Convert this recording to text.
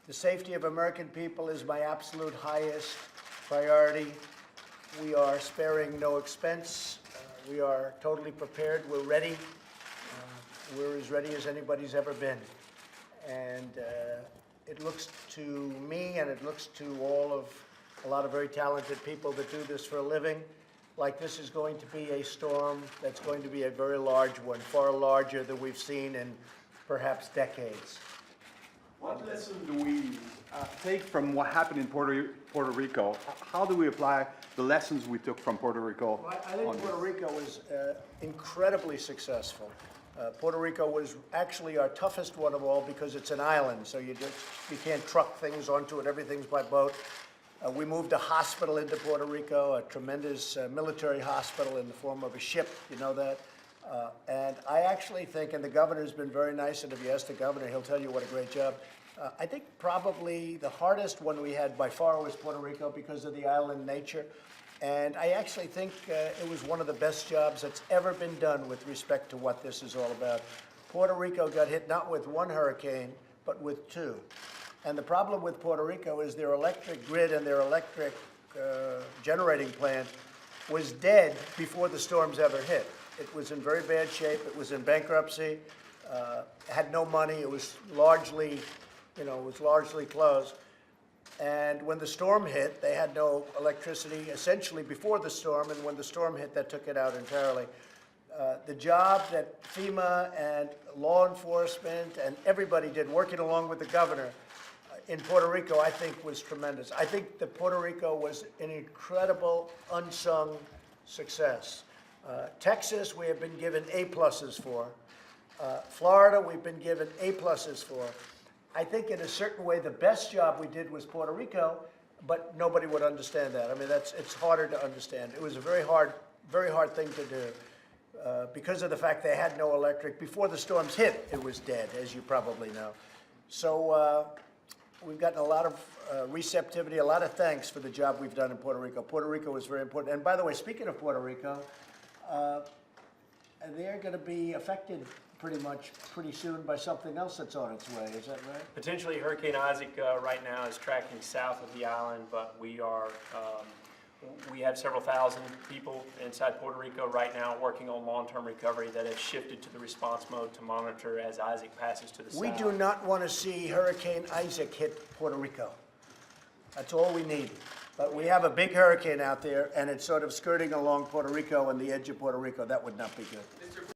The safety of American people is my absolute highest priority. We are sparing no expense. We are totally prepared. We're ready. We're as ready as anybody's ever been. And it looks to me, and it looks to a lot of very talented people that do this for a living, like this is going to be a storm that's going to be a very large one, far larger than we've seen in perhaps decades. What lesson do we take from what happened in Puerto Rico? How do we apply the lessons we took from Puerto Rico? Well, I think Puerto Rico was incredibly successful. Puerto Rico was actually our toughest one of all because it's an island, so you can't truck things onto it. Everything's by boat. We moved a hospital into Puerto Rico, a tremendous military hospital in the form of a ship, you know that. And I actually think, and the governor's been very nice, and if you ask the governor, he'll tell you what a great job. I think probably the hardest one we had by far was Puerto Rico because of the island nature. And I actually think it was one of the best jobs that's ever been done with respect to what this is all about. Puerto Rico got hit not with one hurricane, but with two. And the problem with Puerto Rico is their electric grid and their electric generating plant was dead before the storms ever hit. It was in very bad shape. It was in bankruptcy. Had no money. It was largely, closed. And when the storm hit, they had no electricity essentially before the storm, and when the storm hit, that took it out entirely. The job that FEMA and law enforcement and everybody did, working along with the governor in Puerto Rico, I think was tremendous. I think that Puerto Rico was an incredible, unsung success. Texas, we have been given A-pluses for. Florida, we've been given A-pluses for. I think in a certain way, the best job we did was Puerto Rico, but nobody would understand that. I mean, it's harder to understand. It was a very hard thing to do because of the fact they had no electric. Before the storms hit, it was dead, as you probably know. So we've gotten a lot of receptivity, a lot of thanks for the job we've done in Puerto Rico. Puerto Rico was very important. And by the way, speaking of Puerto Rico, they're going to be affected pretty soon by something else that's on its way. Is that right? Potentially, Hurricane Isaac right now is tracking south of the island, but we have several thousand people inside Puerto Rico right now working on long-term recovery that have shifted to the response mode to monitor as Isaac passes to the south. We do not want to see Hurricane Isaac hit Puerto Rico. That's all we need. But we have a big hurricane out there, and it's sort of skirting along Puerto Rico and the edge of Puerto Rico. That would not be good.